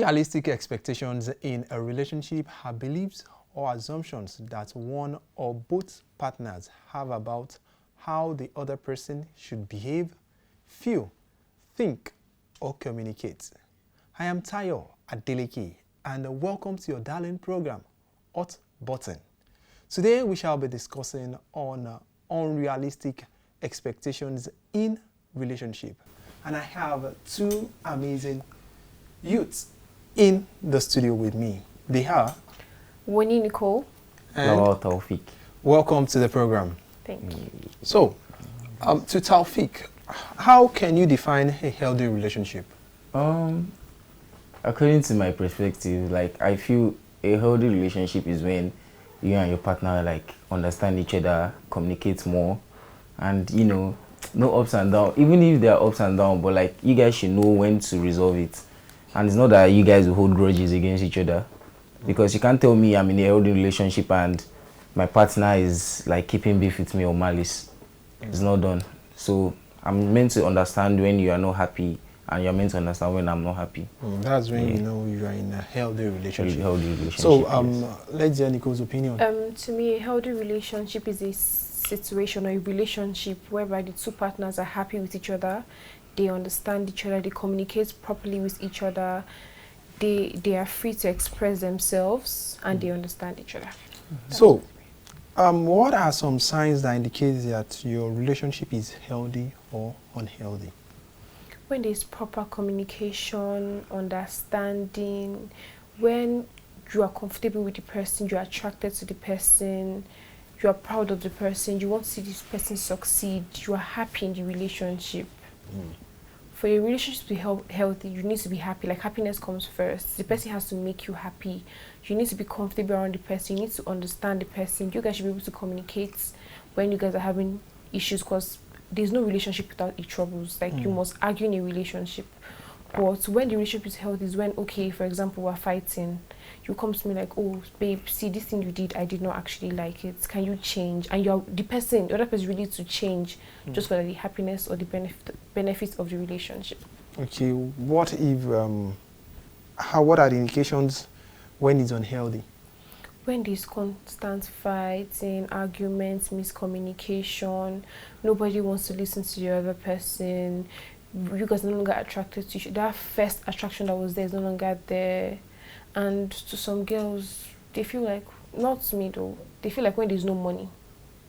Unrealistic expectations in a relationship are beliefs or assumptions that one or both partners have about how the other person should behave, feel, think, or communicate. I am Tayo Adeleke, and welcome to your darling program, Hot Button. Today we shall be discussing on unrealistic expectations in relationship, and I have two amazing youths in the studio with me. They are Winnie Nicole and Taufik. Welcome to the program. Thank you. So, to Taufik, how can you define a healthy relationship? According to my perspective, like I feel a healthy relationship is when you and your partner like understand each other, communicate more, and no ups and downs. Even if there are ups and downs, but like you guys should know when to resolve it. And it's not that you guys will hold grudges against each other, because you can't tell me I'm in a healthy relationship and my partner is like keeping beef with me or malice. It's not done. So I'm meant to understand when you are not happy, and you're meant to understand when I'm not happy. That's when you know you are in a healthy relationship. So yes. Let's hear Nicole's opinion. To me, a healthy relationship is a situation or a relationship whereby the two partners are happy with each other, they understand each other, they communicate properly with each other, they are free to express themselves, and they understand each other. So, what are some signs that indicate that your relationship is healthy or unhealthy? When there's proper communication, understanding, when you are comfortable with the person, you are attracted to the person, you are proud of the person, you want to see this person succeed, you are happy in the relationship. For your relationship to be healthy, you need to be happy. Like, happiness comes first. The person has to make you happy. You need to be comfortable around the person. You need to understand the person. You guys should be able to communicate when you guys are having issues, because there's no relationship without its troubles. Like, you must argue in a relationship. But when the relationship is healthy is when, okay, for example, we're fighting. You come to me like, oh, babe, see, this thing you did, I did not actually like it. Can you change? And the other person is ready to change just for the happiness or the benefits of the relationship. Okay, what if, what are the indications when it's unhealthy? When there's constant fighting, arguments, miscommunication, nobody wants to listen to the other person, you guys are no longer attracted to each other. That first attraction that was there is no longer there. And to some girls, they feel like, not to me though, they feel like when there's no money,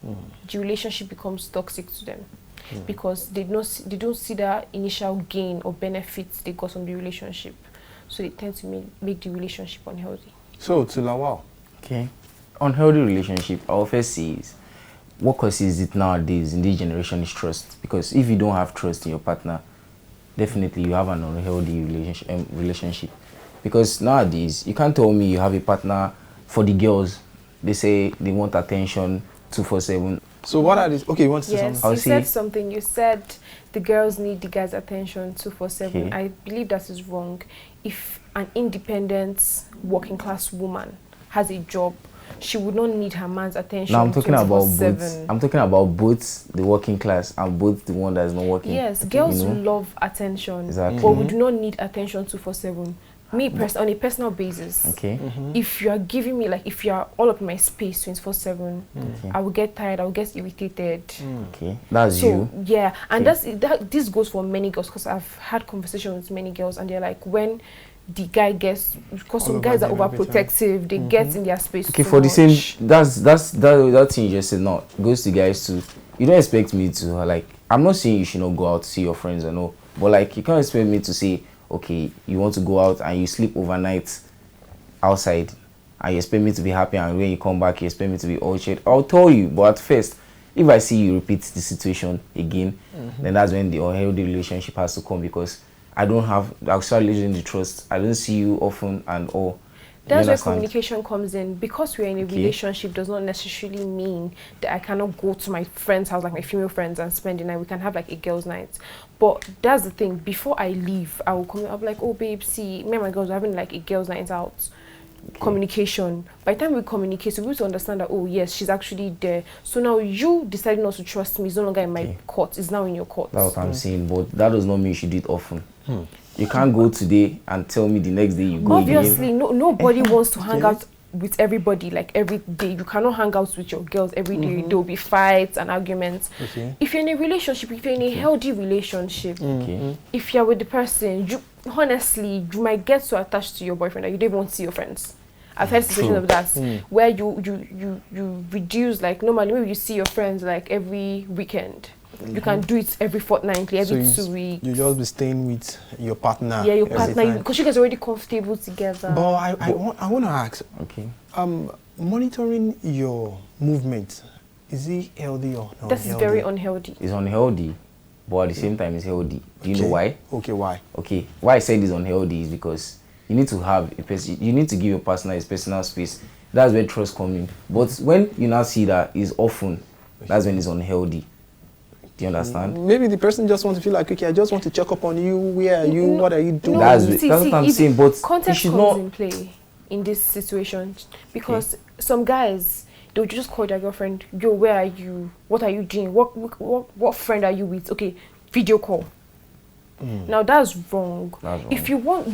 the relationship becomes toxic to them, because they don't see that initial gain or benefits they got from the relationship. So they tend to make the relationship unhealthy. So, to Lawal. Okay. Unhealthy relationship, our first say is, what causes it nowadays in this generation is trust. Because if you don't have trust in your partner, definitely you have an unhealthy relationship. Because nowadays, you can't tell me you have a partner. For the girls, they say they want attention 24/7. So what are these? Okay, you want to say yes, something? you said something. You said the girls need the guy's attention 24/7. Okay. I believe that is wrong. If an independent working class woman has a job, she would not need her man's attention. Now I'm talking about 24/7. both. I'm talking about both the working class and both the one that is not working. Yes, girls love attention, Exactly. but we do not need attention 24/7. Me, on a personal basis, Okay. if you are giving me, like, if you are all up in my space 24/7, I will get tired, I will get irritated. Okay, that's So, you. yeah, and this goes for many girls, because I've had conversations with many girls, and they're like, when the guy gets, because some guys are overprotective, they get in their space. Okay, too for the same, much. that thing you just said. No, goes to guys too. You don't expect me to like. I'm not saying you should not go out to see your friends and all, but like you can't expect me to say, okay, you want to go out and you sleep overnight outside, and you expect me to be happy, and when you come back, you expect me to be all shit. I'll tell you, but at first, if I see you repeat the situation again, then that's when the unhealthy relationship has to come, because I start losing the trust. I don't see you often and all. That's where communication comes in. Because we're in a relationship does not necessarily mean that I cannot go to my friend's house, like my female friends, and spend the night. We can have like a girls' night. But that's the thing. Before I leave, I will come. I'll be like, oh babe, see, me and my girls are having like a girls' night out. Communication. By the time we communicate, so we need to understand that, oh yes, she's actually there. So now you deciding not to trust me is no longer in my court. It's now in your court. That's what I'm saying. But that does not mean you should do it often. You can't go today and tell me the next day you go Obviously, again. nobody wants to hang Okay. out with everybody like every day. You cannot hang out with your girls every day. There will be fights and arguments. Okay. If you're in a relationship, if you're in a healthy relationship, Okay. if you're with the person, honestly, you might get so attached to your boyfriend that you don't even want to see your friends. I've had situations of that where you reduce, like normally maybe you see your friends like every weekend. You can do it every fortnightly, every 2 weeks. You just be staying with your partner. Yeah, your every partner, time. because you guys are already comfortable together. But I want to ask, Okay. monitoring your movement, is it healthy or not? This is very unhealthy. It's unhealthy, but at the same time it's healthy. Do you know why? Okay, why? Okay, why I said it's unhealthy is because you need to have a person. You need to give your partner his personal space. That's where trust comes in. But when you now see that it's often, that's when it's unhealthy. Do you understand? Maybe the person just wants to feel like, okay, I just want to check up on you. Where are you? What are you doing? That's what I'm saying. But context should comes not in play in this situation, because some guys, they'll just call their girlfriend, yo, where are you? What are you doing? What friend are you with? Okay, video call. Now that's wrong. That's wrong. If you want,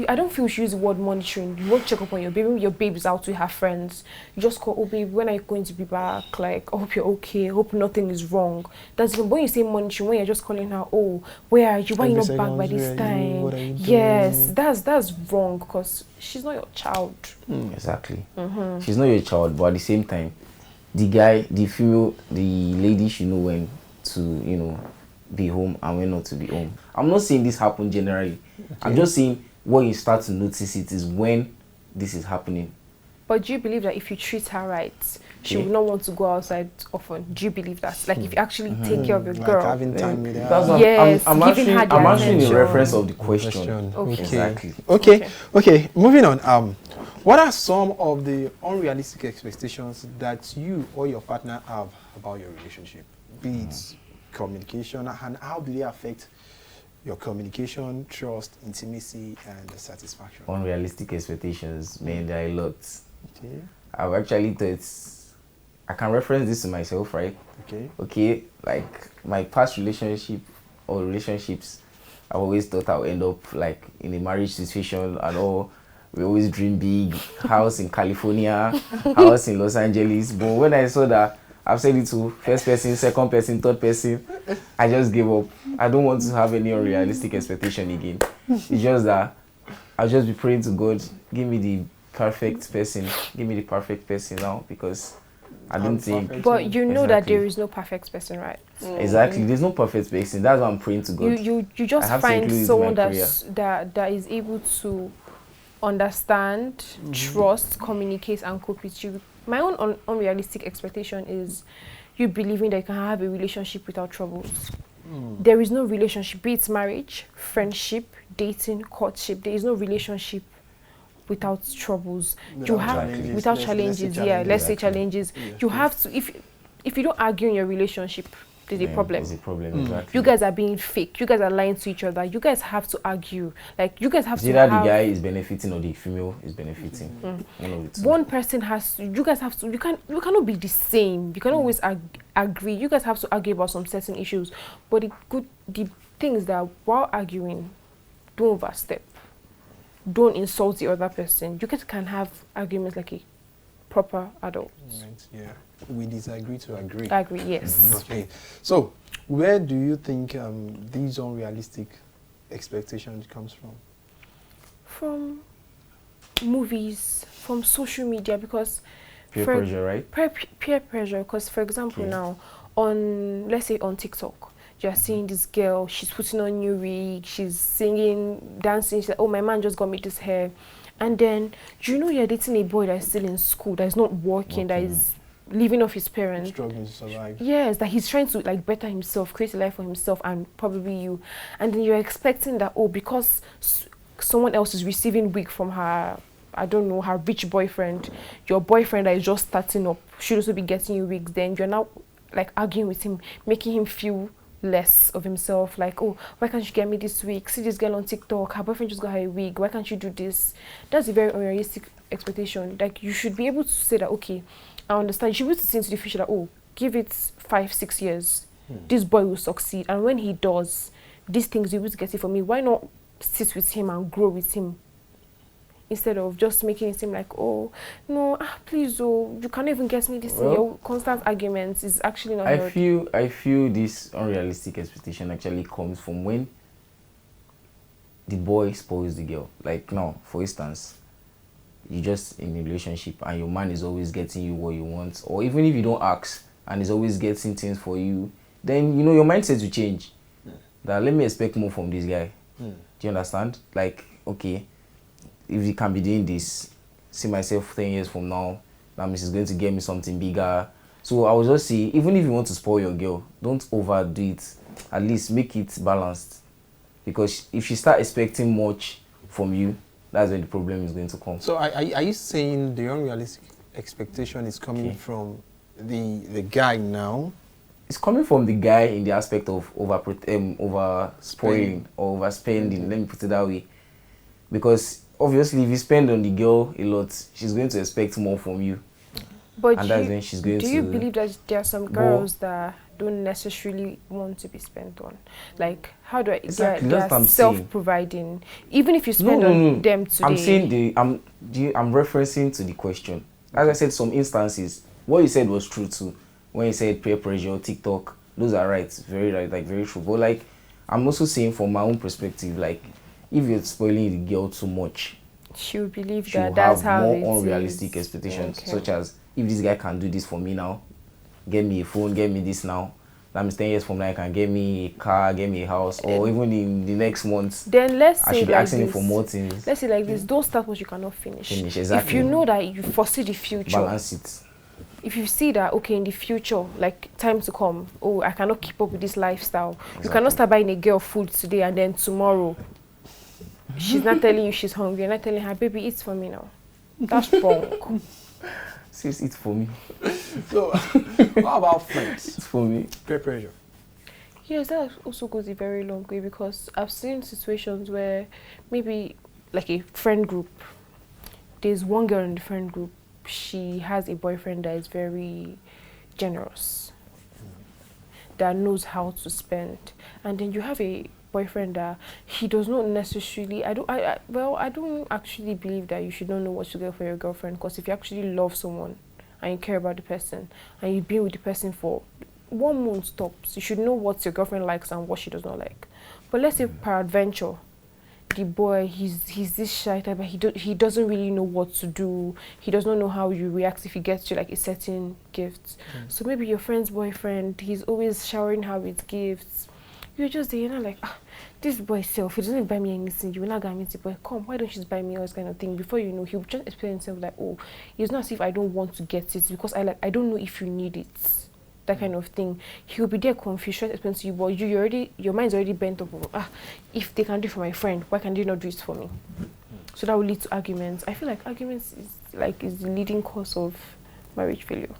I don't feel you should use the word monitoring. You won't check up on your baby. Your baby's out with her friends. You just call, oh babe, when are you going to be back? Like, I hope you're okay. I hope nothing is wrong. That's when you say monitoring, when you're just calling her, oh, where are you? Why are you not back by this time? What are you doing? Yes, that's wrong, because she's not your child. Exactly. She's not your child, but at the same time, the guy, the female, the lady should know when to, be home and when not to be home. I'm not saying this happen generally. Okay. I'm just saying when you start to notice it is when this is happening. But do you believe that if you treat her right, she will not want to go outside often? Do you believe that? Like if you actually take care of your girl. Like having time with her. That's what yes, I'm giving her the answering attention. in reference of the question. Okay. Exactly. Okay. Moving on. What are some of the unrealistic expectations that you or your partner have about your relationship? Be it communication, and how do they affect your communication, trust, intimacy, and satisfaction? Unrealistic expectations, man, there are a lot. Okay. I've actually thought, I can reference this to myself, right? Okay, like my past relationship or relationships, I've always thought I would end up like in a marriage situation and all. We always dream big, house in California, house in Los Angeles. But when I saw that, I've said it to first person, second person, third person, I just gave up. I don't want to have any unrealistic expectation again. It's just that I'll just be praying to God, give me the perfect person. Give me the perfect person now, because I don't think... But you know that there is no perfect person, right? Exactly. There's no perfect person. That's why I'm praying to God. You just find someone that is able to understand, trust, communicate, and cope with you. My own unrealistic expectation is you believing that you can have a relationship without troubles. There is no relationship, be it marriage, friendship, dating, courtship. There is no relationship without troubles. Without challenges. Let's say challenges. You have to, if you don't argue in your relationship, there's a problem. There's a problem, exactly. You guys are being fake. You guys are lying to each other. You guys have to argue. Like, you guys have to either the guy is benefiting or the female is benefiting. One of the two. One person has to, you guys have to, you cannot be the same. You cannot always agree. You guys have to argue about some certain issues. But the thing is that while arguing, don't overstep. Don't insult the other person. You guys can have arguments like a proper adult. Right, yeah. We disagree to agree. Agree, yes. Okay. So, where do you think these unrealistic expectations comes from? From movies, from social media, because peer pressure, right? Peer pressure, because for example now, let's say on TikTok, you're seeing this girl, she's putting on new wig, she's singing, dancing, she's like, oh, my man just got me this hair. And then, do you know you're dating a boy that's still in school, that is not working, that is living off his parents, struggling to survive? Yes, that he's trying to like better himself, create a life for himself and probably you. And then you're expecting that, oh, because someone else is receiving wig from her, I don't know, her rich boyfriend, your boyfriend that is just starting up should also be getting you wigs. Then you're now like arguing with him, making him feel less of himself, like, oh, why can't you get me this wig? See this girl on TikTok, her boyfriend just got her a wig, why can't you do this? That's a very unrealistic expectation. Like, you should be able to say that, okay, I understand. You should be able to see into the future that, oh, give it 5-6 years, this boy will succeed, and when he does, these things you'll be able to get it for me. Why not sit with him and grow with him, instead of just making it seem like, oh no, please, oh, you can't even get me this thing. Your constant arguments is actually not healthy. I feel this unrealistic expectation actually comes from when the boy spoils the girl. Like now, for instance, you just in a relationship and your man is always getting you what you want, or even if you don't ask and is always getting things for you, then you know your mindset will change. That let me expect more from this guy. Do you understand? Like, okay, if he can be doing this, see myself 10 years from now, that means he's going to get me something bigger. So I would just say, even if you want to spoil your girl, don't overdo it. At least make it balanced. Because if you start expecting much from you, that's when the problem is going to come. So are you saying the unrealistic expectation is coming from the guy now? It's coming from the guy in the aspect of over spoiling or overspending. Let me put it that way. Because obviously, if you spend on the girl a lot, she's going to expect more from you. But and that's when she's going to... Do you believe that there are some girls that don't necessarily want to be spent on? Like, how do I... Exactly, they're self-providing. Even if you spend on them today... I'm saying I'm referencing to the question. As I said, some instances, what you said was true too. When you said peer pressure, TikTok, those are right. Very right, like very true. But like, I'm also saying from my own perspective, like, if you're spoiling the girl too much, she'll believe that that's how it is. More unrealistic expectations, such as, if this guy can do this for me now, get me a phone, get me this now, that means 10 years from now, he can get me a car, get me a house, or even in the next month, then let's say I should be like asking him for more things. Let's say like this, don't start what you cannot finish. Exactly. If you know that you foresee the future, balance it. If you see that, okay, in the future, like time to come, oh, I cannot keep up with this lifestyle. Exactly. You cannot start buying a girl food today and then tomorrow she's not telling you she's hungry. You're not telling her, baby, eat for me now. That's wrong. Says eat for me. So, how about friends? It's for me. Peer pressure. Yes, that also goes a very long way, because I've seen situations where maybe like a friend group, there's one girl in the friend group, she has a boyfriend that is very generous, that knows how to spend, and then you have a boyfriend that he does not necessarily. I don't actually believe that you should not know what to get for your girlfriend, because if you actually love someone and you care about the person and you've been with the person for 1 month tops, you should know what your girlfriend likes and what she does not like. But let's say peradventure, the boy, he's this shy type, but he doesn't really know what to do. He does not know how you react if he gets you like a certain gift. So maybe your friend's boyfriend, he's always showering her with gifts. You're just there, you're not like, this boy self, he doesn't buy me anything. You will not get me the boy, come, why don't you just buy me all this kind of thing? Before you know, he'll just explain himself like, oh, it's not as if I don't want to get it, because I don't know if you need it. That kind of thing. He'll be there confused, trying to explain to you, but your mind's already bent up over, if they can do it for my friend, why can't they not do it for me? So that will lead to arguments. I feel like arguments is the leading cause of marriage failure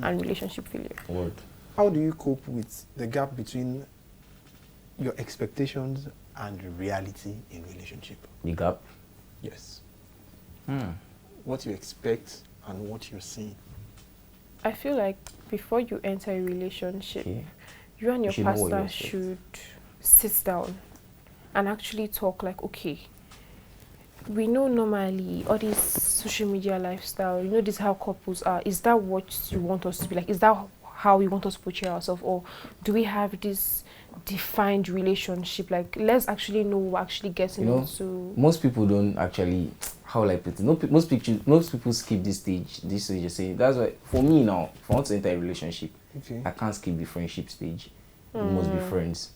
and relationship failure. Word. How do you cope with the gap between your expectations and reality in relationship? The gap? Yes. What you expect and what you're seeing. I feel like before you enter a relationship, you and your pastor should sit down and actually talk like, okay, we know normally all this social media lifestyle, you know, this is how couples are. Is that what you want us to be like? Is that how we want us to portray ourselves? Or do we have this defined relationship? Like, let's actually know what we're actually getting into. Most people don't actually... How will I put it? Most people skip this stage. This stage, you say. That's why, for me now, if I want to enter a relationship, I can't skip the friendship stage. We must be friends.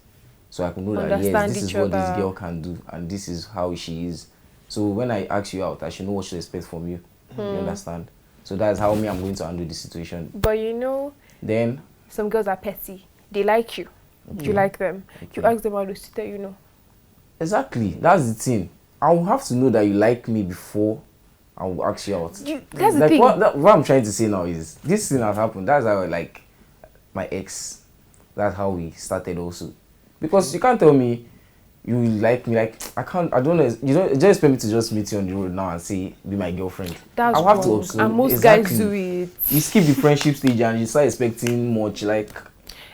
So I can know that, yes, this is what this girl can do, and this is how she is. So when I ask you out, I should know what to expect from you. You understand? So that's how I'm going to handle the situation. But you know, then some girls are petty. They like you. You like them. You ask them how to sit there, you know. Exactly. That's the thing. I will have to know that you like me before I will ask you out. That's the thing. What I'm trying to say now is, this thing has happened. That's how, like, my ex, that's how we started also. Because you can't tell me you like me, like, I don't know, you don't just expect me to just meet you on the road now and say, be my girlfriend. That's I'll have to observe. And most guys do it. You skip the friendship stage and you start expecting much, like...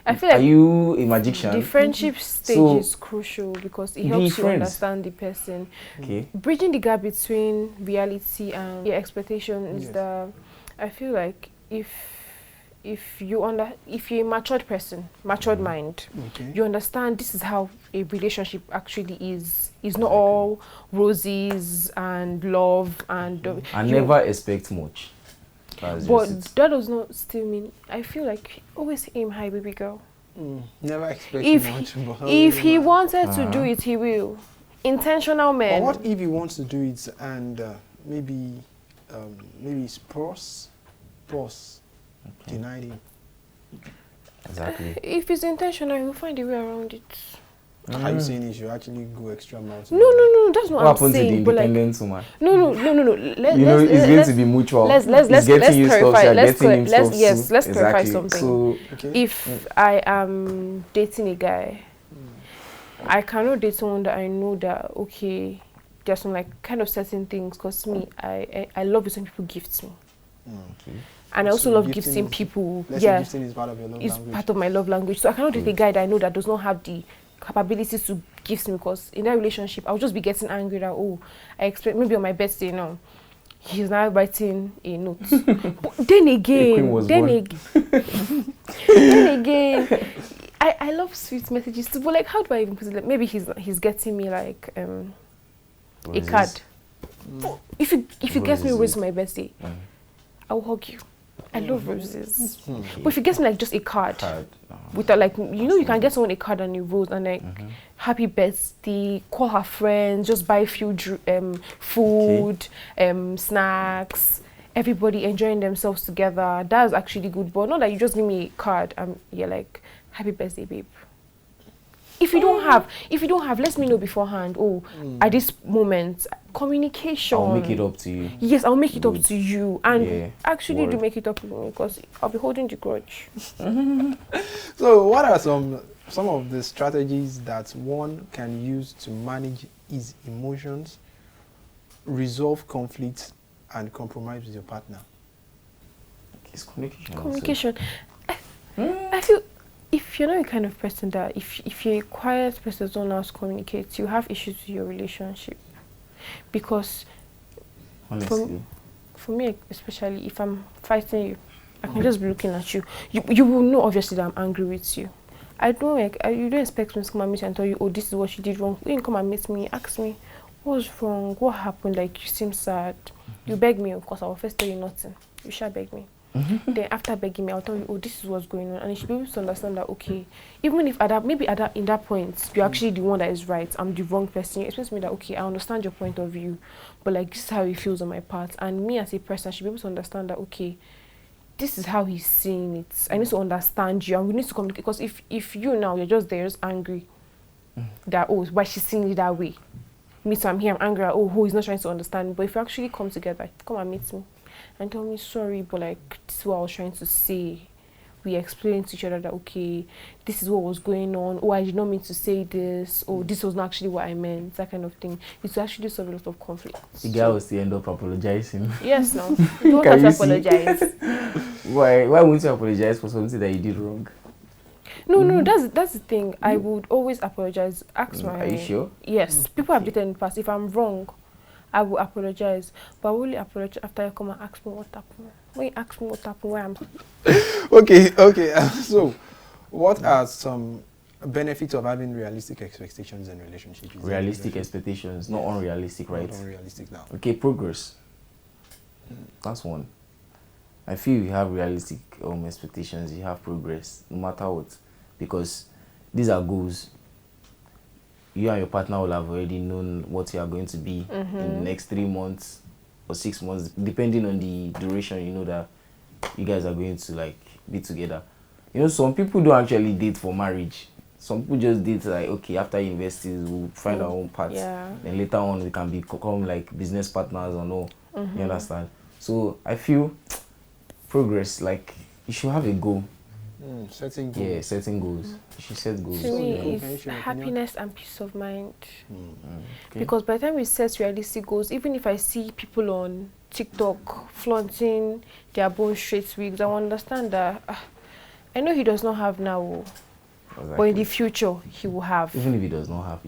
I feel like are you a magician? the friendship stage So, is crucial because it be helps you friends. understand the person. Okay. Bridging the gap between reality and your expectation is Yes. the. I feel like if you're a matured person, matured mind, Okay. you understand this is how a relationship actually is. It's not all roses and love and. And you- never expect much. That's But just it. that does not still mean. I feel like always aim high, baby girl. Never expect If much. But if he man. wanted to do it, he will. Intentional But men. what if he wants to do it and maybe his boss denied him? Exactly. If it's intentional, he'll find a way around it. Are you saying he should actually go extra miles? No, that's not What what I'm happened to the saying. But like, independent woman? no. You know, it's going to be mutual. Let's He's getting you stuff, clarify. you're Let's getting him stuff yes, too. let's clarify Exactly. something. So, Okay. If I am dating a guy, I cannot date someone that I know that okay, there's some like kind of certain things. Cause me, I love it when people gift me, okay. and I also So love gifting gifting is- people. Let's say Yeah, gifting is part of your love it's language. part of my love language. So I cannot date a guy that I know that does not have the capabilities to gift me, because in that relationship I'll just be getting angry that I expect maybe on my birthday now he's now writing a note. But then queen again, was born. then again, I love sweet messages too. But like, how do I even put it? Like, maybe he's getting me like a Roses. card. But if you get me a rose Roses. for my birthday, I'll hug you. I love roses. Okay. But if you get me like just a card. Card. With like, you can get someone a card and a rose and like happy birthday, call her friends, just buy a few food, snacks, everybody enjoying themselves together. That's actually good. But not that you just give me a card and you're like, happy birthday, babe. If you don't have, let me know beforehand. At this moment, communication. I'll make it up to you. Yes, I'll make it up Good. to you, and Yeah, actually do word. make it up to me because I'll be holding the grudge. So what are some of the strategies that one can use to manage his emotions, resolve conflicts, and compromise with your partner? It's communication. also. Communication. I feel if you're not the kind of person that if you're a quiet person that don't know how to communicate, you have issues with your relationship. Because Honestly. for me especially, if I'm fighting you, I can just be looking at you. You will know obviously that I'm angry with you. I don't you don't expect me to come and meet you and tell you, this is what you did wrong. You didn't come and meet me, ask me what's wrong, what happened, like you seem sad. You beg me, of course I will first tell you nothing. You shall beg me. Then after begging me, I'll tell you, this is what's going on, and you should be able to understand that okay, even if in that point you're actually the one that is right, I'm the wrong person. You explain to me that okay, I understand your point of view, but like this is how it feels on my part, and me as a person I should be able to understand that okay, this is how he's seeing it. I need to understand you, and we need to communicate. Because if you now you're just there, just angry that why she's seeing it that way. Me too, I'm here, I'm angry. He's not trying to understand. But if you actually come together, come and meet me and tell me sorry, but like this is what I was trying to say. We explain to each other that okay, this is what was going on. I did not mean to say this. This was not actually what I meant. That kind of thing. It will actually solve a lot of conflict. The guy will still end up apologizing. Yes, no. You don't Can have to you see? apologize. Why won't you apologize for something that you did wrong? No, that's the thing. I would always apologize. Ask my. Are you sure? Yes, people have dated in the past. If I'm wrong, I will apologize. But I will only apologize after you come and ask me what happened. When you ask me what happened, where I'm. Okay. So, what are some benefits of having realistic expectations in relationships? Realistic expectations, not unrealistic, right? Not unrealistic now. Okay, progress. That's one. I feel you have realistic expectations, you have progress, no matter what. Because these are goals. You and your partner will have already known what you are going to be in the next 3 months or 6 months, depending on the duration you know that you guys are going to like be together. You know, some people don't actually date for marriage. Some people just date like, okay, after university we'll find our own paths. Yeah. Then later on we can become like business partners or no. You understand? So I feel progress, like you should have a goal. Setting goals. Yeah, setting goals. You should set goals. To me, yeah. it's Convention opinion. happiness and peace of mind. Okay. Because by the time we set realistic goals, even if I see people on TikTok flaunting their bone straight wigs, I understand that I know he does not have now, Exactly. but in the future he will have. Even if he does not have,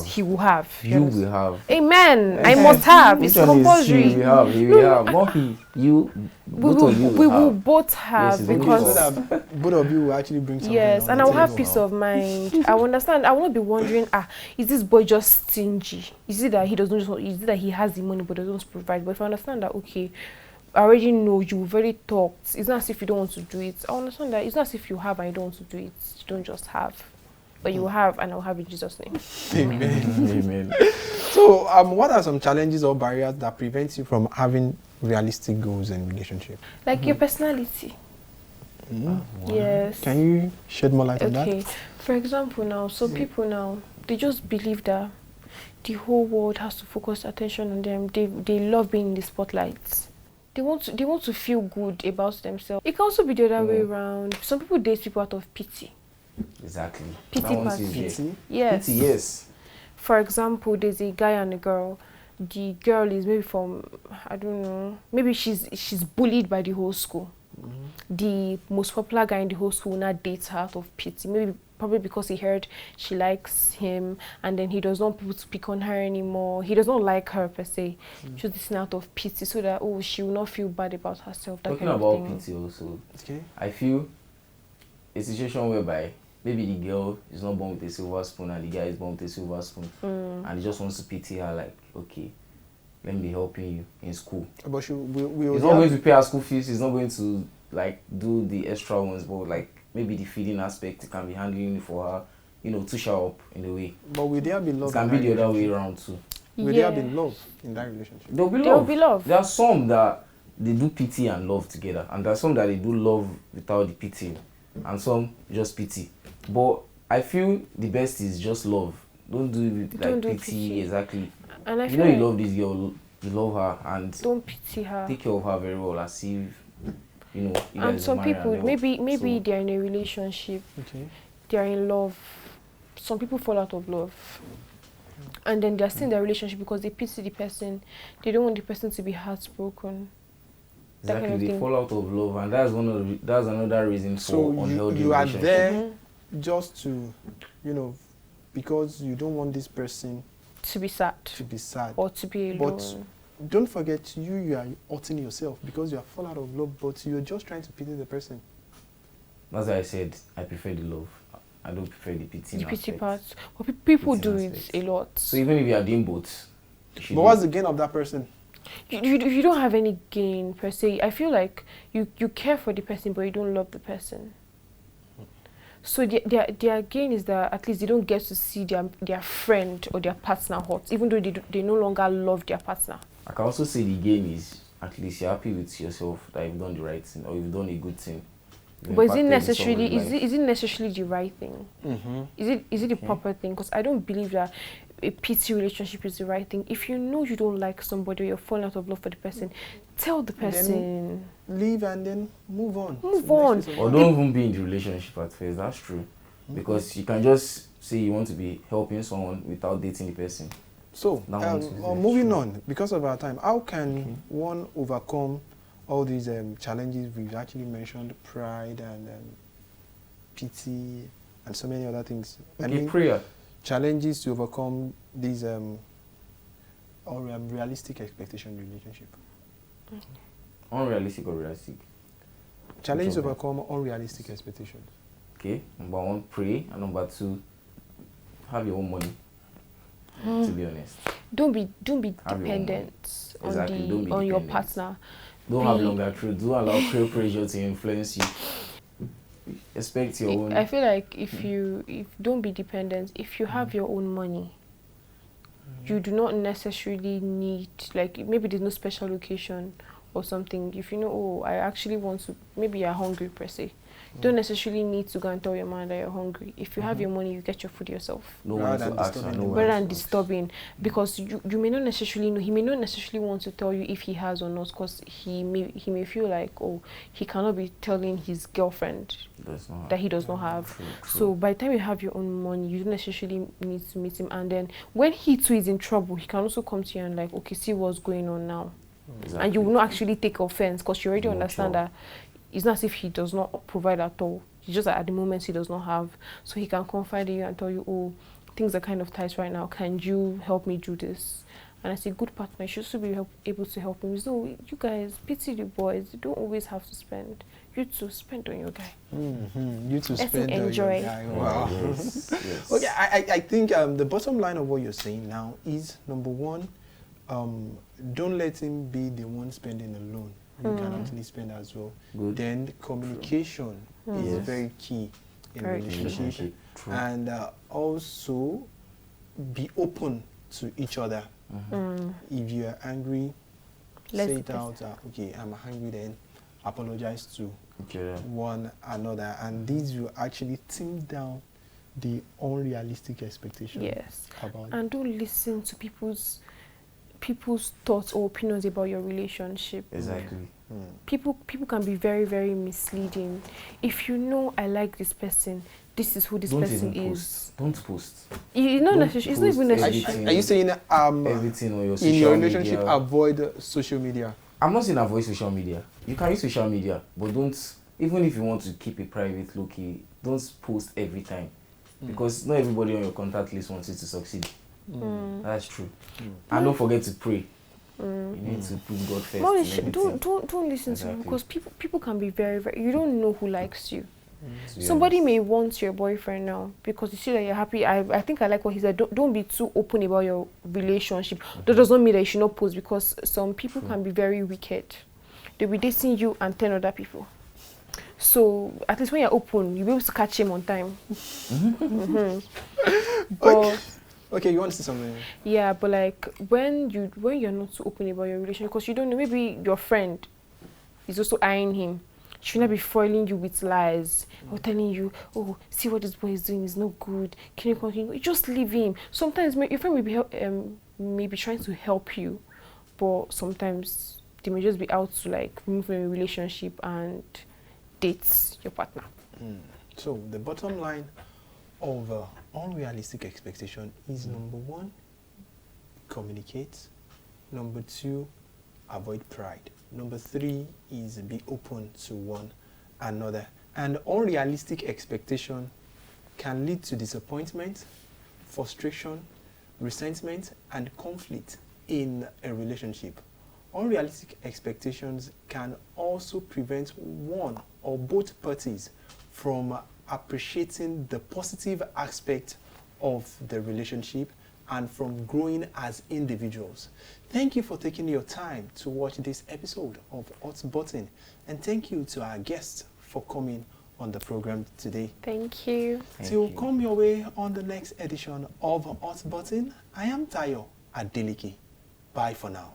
He will have. You will have. Amen. I must have. It's compulsory. He will have. He will have. Not he. You. Both of you. We will both have, Yes, because so that both of you will actually bring something. yes, on and the I will have table. peace of mind. I will understand. I will not be wondering, is this boy just stingy? Is it that he doesn't? Is it that he has the money but doesn't provide? But if I understand that, okay, I already know you've already talked. It's not as if you don't want to do it. I understand that. It's not as if you have and you don't want to do it. You don't just have. But you will have, and I will have in Jesus' name. Amen. Amen. So, what are some challenges or barriers that prevent you from having realistic goals in relationship? Like your personality. Yes. Can you shed more light on that? Okay. For example, now, some people now, they just believe that the whole world has to focus attention on them. They love being in the spotlight. They want to feel good about themselves. It can also be the other way around. Some people date people out of pity. Exactly. Pity party. Pity? Yes. Pity, yes. For example, there's a guy and a girl. The girl is maybe from, I don't know, maybe she's bullied by the whole school. The most popular guy in the whole school will not date her out of pity. Probably because he heard she likes him, and then he does not want people to pick on her anymore. He does not like her per se. Just listening out of pity, so that she will not feel bad about herself. That Talking kind of about thing. pity also, Okay. I feel a situation whereby maybe the girl is not born with a silver spoon and the guy is born with a silver spoon, and he just wants to pity her, like, okay, let me be helping you in school. But He's not going to pay her school fees. He's not going to like do the extra ones, but like maybe the feeding aspect, he can be handling for her, to show up in a way. But will there be love? It can be the other way around too. Will there be love in that relationship? There will be love. There are some that they do pity and love together, and there are some that they do love without the pity, and some just pity. But I feel the best is just love. Don't do it with like pity. Exactly. And I you feel know you love this girl, you love her, and don't pity her. take care of her very well, as if you And guys some marry people, and all. maybe So, they're in a relationship, Okay. they're in love. Some people fall out of love, and then they're still in their relationship because they pity the person. They don't want the person to be heartbroken. That exactly, kind of they thing. fall out of love, and that's another reason So for unhealthy you are relationship. there just to, because you don't want this person To be sad to be sad. or to be alone. But don't forget, you are hurting yourself because you are fall out of love, but you're just trying to pity the person. That's why I said I prefer the love. I don't prefer the pity. The pity aspect. part. But people Pity do it aspect. a lot. So even if you are doing both, But what's the gain of that person? You don't have any gain per se. I feel like you care for the person, but you don't love the person. So their gain is that at least they don't get to see their friend or their partner hurt, even though they no longer love their partner. I can also say the gain is at least you're happy with yourself that you've done the right thing or you've done a good thing. But is it necessarily the right thing? Is it the proper thing? Because I don't believe that a pity relationship is the right thing. If you know you don't like somebody or you're falling out of love for the person, tell the person. Leave and then move on. Move on. Or don't even be in the relationship at first. That's true. Because you can just say you want to be helping someone without dating the person. So, moving true. on, because of our time, how can one overcome all these challenges we've actually mentioned, pride and pity and so many other things? Okay, prayer. Challenges to overcome these realistic expectation in relationship. Unrealistic or realistic? Challenges to overcome unrealistic expectations. Okay, number one, pray. And number two, have your own money. To be honest. Don't be Have your own dependent Exactly, don't be on your dependent. partner. Don't have longer truth. Don't allow peer pressure to influence you. Expect your own. I feel like if don't be dependent. If you have your own money, you do not necessarily need, like, maybe there's no special occasion or something. If you know, oh, I actually want to, maybe you're hungry per se. You don't necessarily need to go and tell your man that you're hungry. If you have your money, you get your food yourself. No one to ask and no one Rather to than ask. disturbing, because you may not necessarily know. He may not necessarily want to tell you if he has or not, because he may feel like, oh, he cannot be telling his girlfriend that he does not have. True. So by the time you have your own money, you don't necessarily need to meet him. And then when he too is in trouble, he can also come to you and like, okay, see what's going on now. Exactly. And you will not actually take offense because you already No, understand sure. that it's not as if he does not provide at all. just at the moment he does not have. So he can confide in you and tell you, oh, things are kind of tight right now. Can you help me do this? And as a good partner, you should also be able to help him. So you guys, pity the boys. You don't always have to spend. You too, spend on your guy. You too, spend on enjoy. your guy. Wow. Yes, yes. Okay, I think the bottom line of what you're saying now is, number one, don't let him be the one spending alone. You can actually spend as well. Good. Then communication is Yes. very key in Very relationship. True. And also be open to each other. If you are angry, Let's say it be- out. Okay, I'm angry. Then apologize to Okay. one another, and these will actually tame down the unrealistic expectation. Yes. About And don't listen to people's thoughts or opinions about your relationship. Exactly. People can be very, very misleading. If you know I like this person, this is who this Don't person even is. post. Don't post. You know, Don't it's not even post necessary. everything. Are you saying Everything on your social in your relationship media. avoid social media? I'm not saying avoid social media. You can use social media, but don't. Even if you want to keep it private, low-key, don't post every time, because not everybody on your contact list wants you to succeed. That's true. And don't forget to pray. You need to put God first. Mom, in everything. don't listen to them, Exactly. because people can be very, very. You don't know who likes you. To be Somebody honest. may want your boyfriend now because you see that you're happy. I think I like what he said. Don't be too open about your relationship. That does not mean that you should not post, because some people can be very wicked. They'll be dating you and 10 other people. So at least when you're open, you'll be able to catch him on time. But Okay, you want to say something? yeah, but like when you're not too open about your relationship, because you don't know, maybe your friend is also eyeing him. She should not be foiling you with lies or telling you, oh, see what this boy is doing is no good. Can you continue? Just leave him. Sometimes your friend may be trying to help you, but sometimes they may just be out to like move from a relationship and date your partner. So the bottom line of unrealistic expectation is, number one, communicate. Number two, avoid pride. Number three is be open to one another. And unrealistic expectation can lead to disappointment, frustration, resentment, and conflict in a relationship. Unrealistic expectations can also prevent one or both parties from appreciating the positive aspect of the relationship and from growing as individuals. Thank you for taking your time to watch this episode of Hot Button, and thank you to our guests for coming on the program today. Thank you. Till come your way on the next edition of Hot Button, I am Tayo Adeleke. Bye for now.